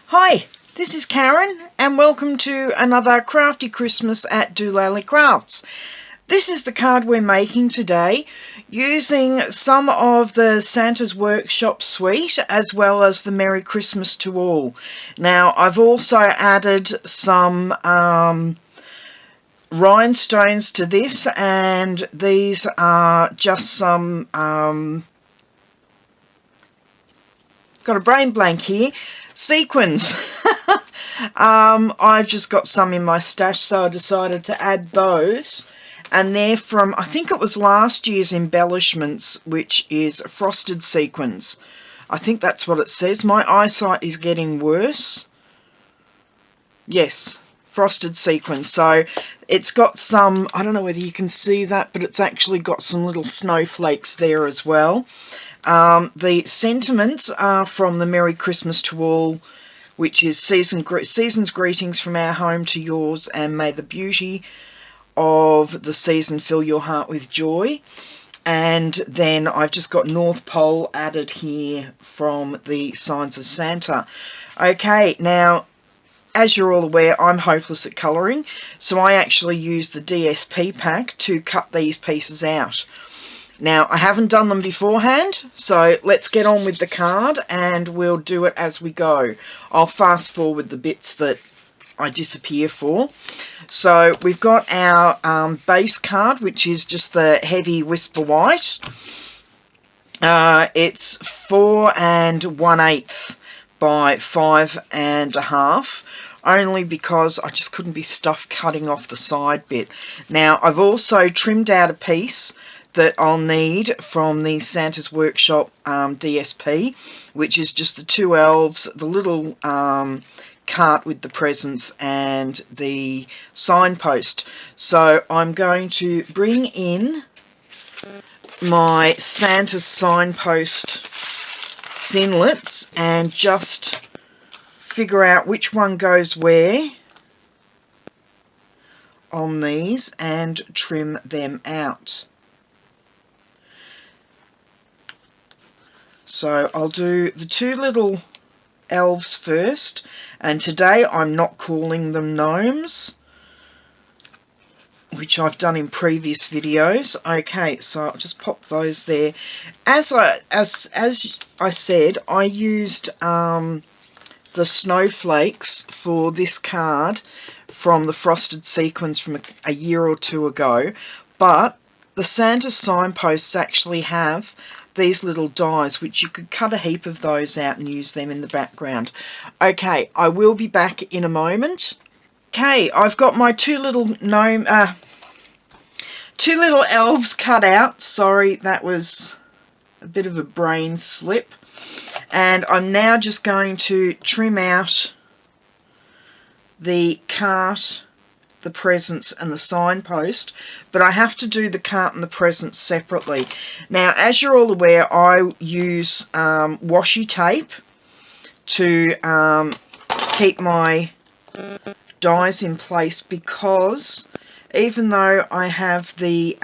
Hi, this is Karen and welcome to another crafty Christmas at DoLally Crafts. This is the card we're making today using some of the Santa's Workshop suite as well as the Merry Christmas to All. Now I've also added some rhinestones to this, and these are just some got a brain blank here, sequins. I've just got some in my stash, so I decided to add those, and they're from, I think it was last year's embellishments, which is frosted sequins. I think that's what it says. My eyesight is getting worse. Yes, frosted sequins. So it's got some, I don't know whether you can see that, but it's actually got some little snowflakes there as well. The sentiments are from the Merry Christmas to All, which is season's greetings from our home to yours, and may the beauty of the season fill your heart with joy. And then I've just got North Pole added here from the Signs of Santa. Okay, now as you're all aware, I'm hopeless at colouring, so I actually use the DSP pack to cut these pieces out. Now, I haven't done them beforehand, so let's get on with the card and we'll do it as we go. I'll fast forward the bits that I disappear for. So we've got our base card, which is just the heavy Whisper White. It's 4 1/8 by 5 1/2. Only because I just couldn't be stuffed cutting off the side bit. Now, I've also trimmed out a piece that I'll need from the Santa's Workshop DSP, which is just the two elves, the little cart with the presents, and the signpost. So I'm going to bring in my Santa's signpost thinlits and just figure out which one goes where on these and trim them out. So I'll do the two little elves first, and today I'm not calling them gnomes, which I've done in previous videos. Okay, so I'll just pop those there. As I said, I used the snowflakes for this card from the frosted sequins from a year or two ago, but the Santa signposts actually have these little dies, which you could cut a heap of those out and use them in the background. Okay, I will be back in a moment. Okay, I've got my two little elves cut out. Sorry, that was a bit of a brain slip. And I'm now just going to trim out the cart, the presents, and the signpost, but I have to do the cart and the presents separately. Now, as you're all aware, I use washi tape to keep my dies in place, because even though I have the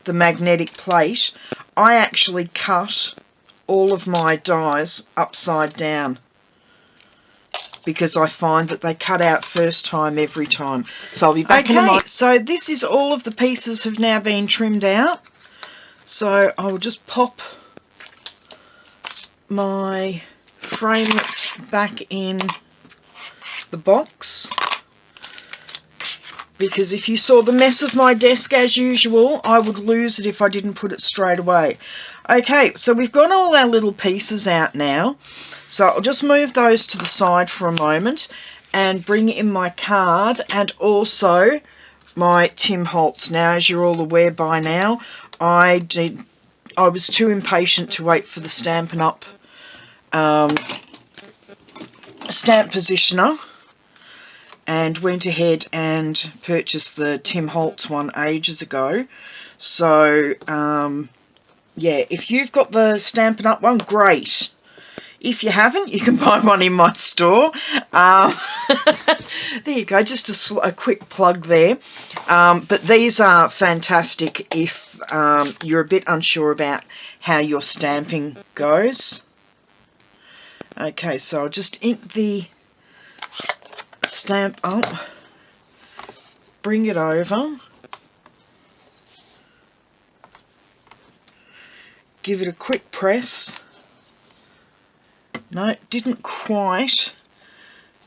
magnetic plate, I actually cut all of my dies upside down, because I find that they cut out first time every time. So I'll be back in a moment. So this is all of the pieces have now been trimmed out. So I'll just pop my framelits back in the box, because if you saw the mess of my desk as usual, I would lose it if I didn't put it straight away. Okay, so we've got all our little pieces out now. So I'll just move those to the side for a moment and bring in my card and also my Tim Holtz. Now, as you're all aware by now, I was too impatient to wait for the Stampin' Up stamp positioner, and went ahead and purchased the Tim Holtz one ages ago. So yeah, if you've got the Stampin' Up one, great. If you haven't, you can buy one in my store. There you go, just a quick plug there. But these are fantastic if you're a bit unsure about how your stamping goes. Okay, so I'll just ink the stamp up, bring it over, give it a quick press. No, it didn't quite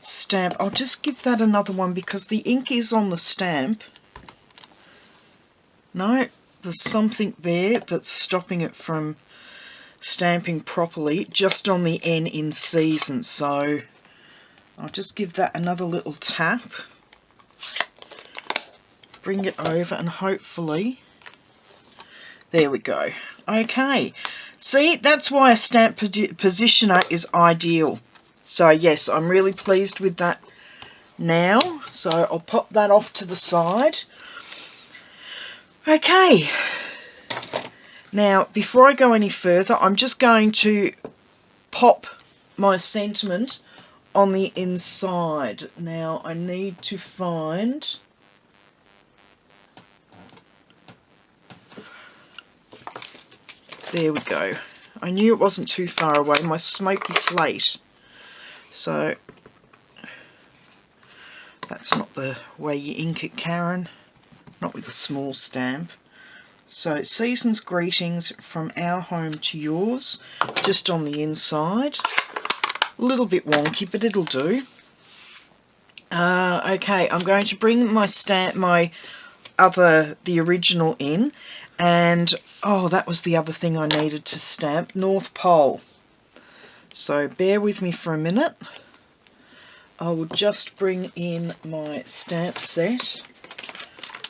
stamp. I'll just give that another one because the ink is on the stamp. No, there's something there that's stopping it from stamping properly just on the N in season, so I'll just give that another little tap, bring it over, and hopefully there we go. Okay, see, that's why a stamp positioner is ideal. So yes, I'm really pleased with that now, so I'll pop that off to the side. Okay, now before I go any further, I'm just going to pop my sentiment on the inside. Now I need to find, there we go. I knew it wasn't too far away, my smoky slate. So that's not the way you ink it, Karen, not with a small stamp. So season's greetings from our home to yours, just on the inside. A little bit wonky, but it'll do. Okay, I'm going to bring my stamp, the original in, and oh, that was the other thing I needed to stamp, North Pole. So bear with me for a minute. I will just bring in my stamp set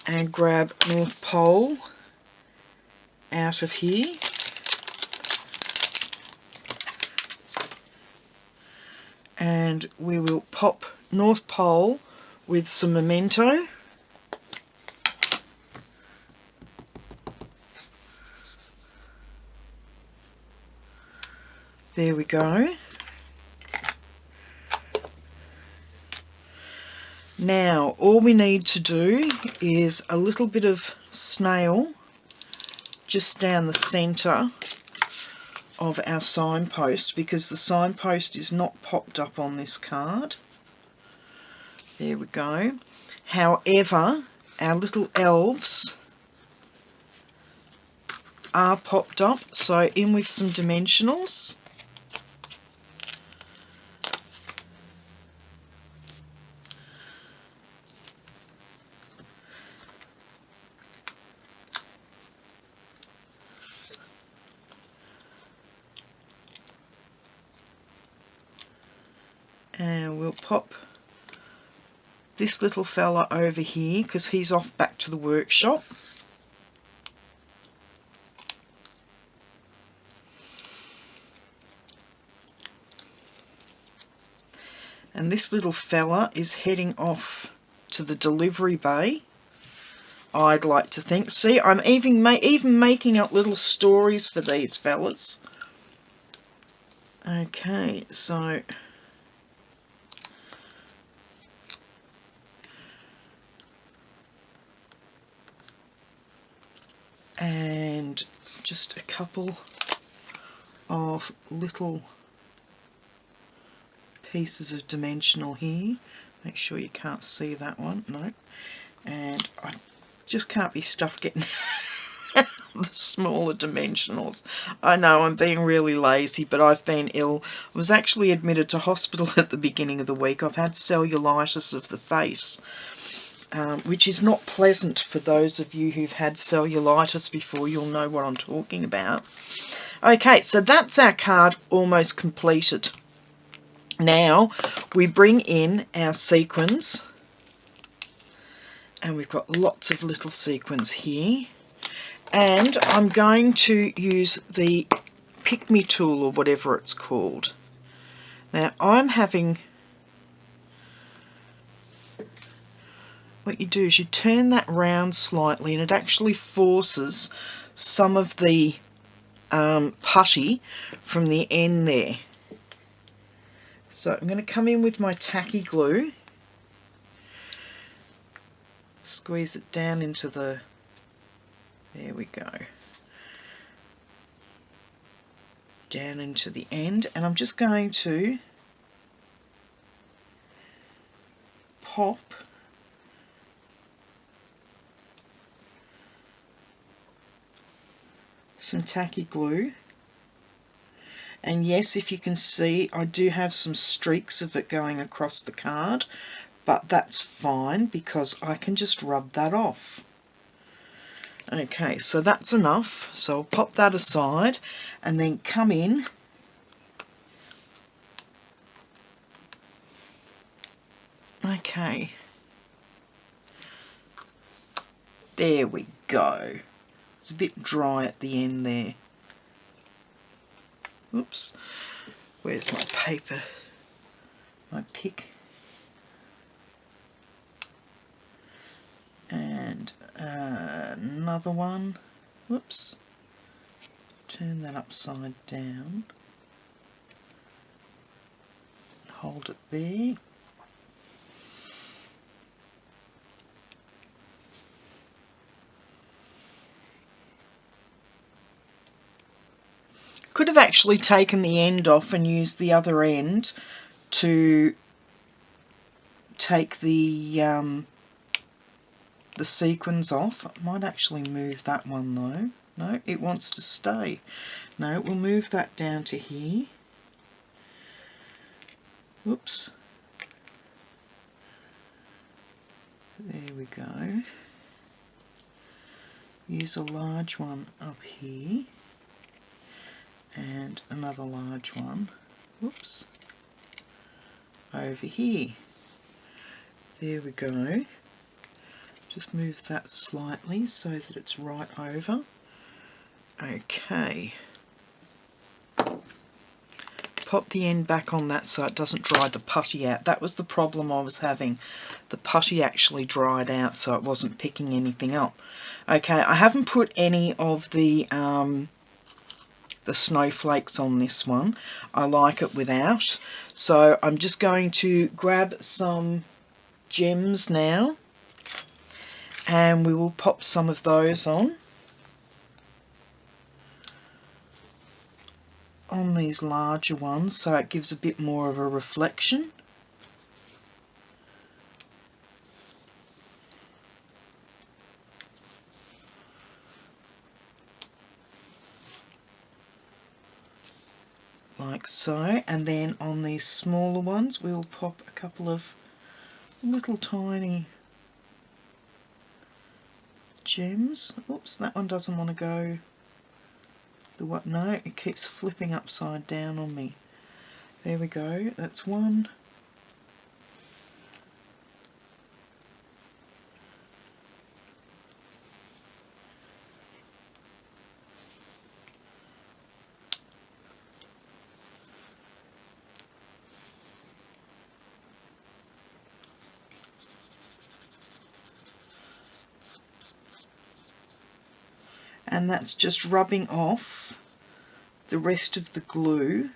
and grab North Pole out of here. And we will pop North Pole with some memento. There we go. Now all we need to do is a little bit of snail just down the centre of our signpost, because the signpost is not popped up on this card. There we go. However, our little elves are popped up, so in with some dimensionals. And we'll pop this little fella over here because he's off back to the workshop. And this little fella is heading off to the delivery bay, I'd like to think. See, I'm even making up little stories for these fellas. Okay, so and just a couple of little pieces of dimensional here. Make sure you can't see that one. No. And I just can't be stuffed getting the smaller dimensionals. I know I'm being really lazy, but I've been ill. I was actually admitted to hospital at the beginning of the week. I've had cellulitis of the face, which is not pleasant. For those of you who've had cellulitis before, you'll know what I'm talking about. Okay, so that's our card almost completed. Now we bring in our sequins, and we've got lots of little sequins here, and I'm going to use the Pick Me tool, or whatever it's called. Now I'm having, what you do is you turn that round slightly, and it actually forces some of the putty from the end there. So I'm going to come in with my tacky glue, squeeze it down into the, there we go. down into the end, and I'm just going to pop some tacky glue. And yes, if you can see, I do have some streaks of it going across the card, but that's fine because I can just rub that off. Okay, so that's enough. So I'll pop that aside and then come in okay. There we go. It's a bit dry at the end there. Oops. Where's my paper? My pick. And another one. Whoops. Turn that upside down. Hold it there. Could have actually taken the end off and used the other end to take the sequins off. I might actually move that one though. No, it wants to stay. No, we'll move that down to here. Oops. There we go. Use a large one up here. And another large one, whoops, over here. There we go. Just move that slightly so that it's right over. Okay. Pop the end back on that so it doesn't dry the putty out. That was the problem I was having. The putty actually dried out so it wasn't picking anything up. Okay, I haven't put any of the snowflakes on this one. I like it without. So I'm just going to grab some gems now and we will pop some of those on these larger ones so it gives a bit more of a reflection. Like so, and then on these smaller ones we'll pop a couple of little tiny gems. Oops, that one doesn't want to go the what? No, it keeps flipping upside down on me. There we go, that's one. And that's just rubbing off the rest of the glue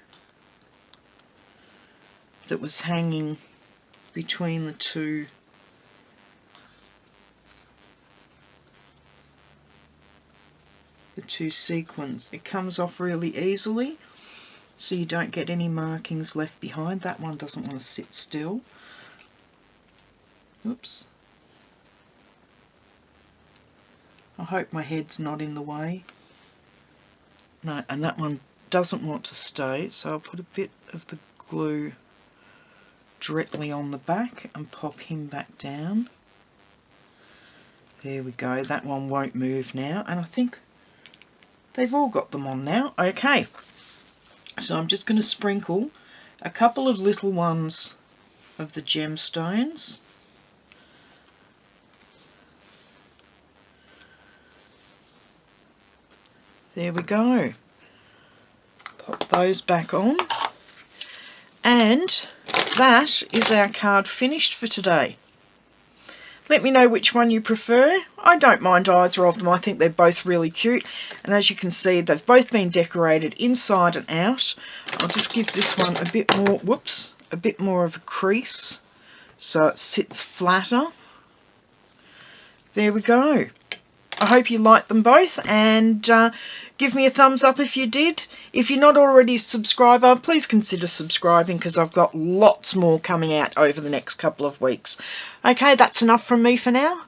that was hanging between the two sequins. It comes off really easily so you don't get any markings left behind. That one doesn't want to sit still. Oops. I hope my head's not in the way. No, and that one doesn't want to stay, so I'll put a bit of the glue directly on the back and pop him back down. There we go, that one won't move now, and I think they've all got them on now. Okay, so I'm just going to sprinkle a couple of little ones of the gemstones. There we go. Pop those back on. And that is our card finished for today. Let me know which one you prefer. I don't mind either of them. I think they're both really cute. And as you can see, they've both been decorated inside and out. I'll just give this one a bit more, whoops, a bit more of a crease so it sits flatter. There we go. I hope you like them both, and Give me a thumbs up if you did. If you're not already a subscriber, please consider subscribing, because I've got lots more coming out over the next couple of weeks. Okay, that's enough from me for now.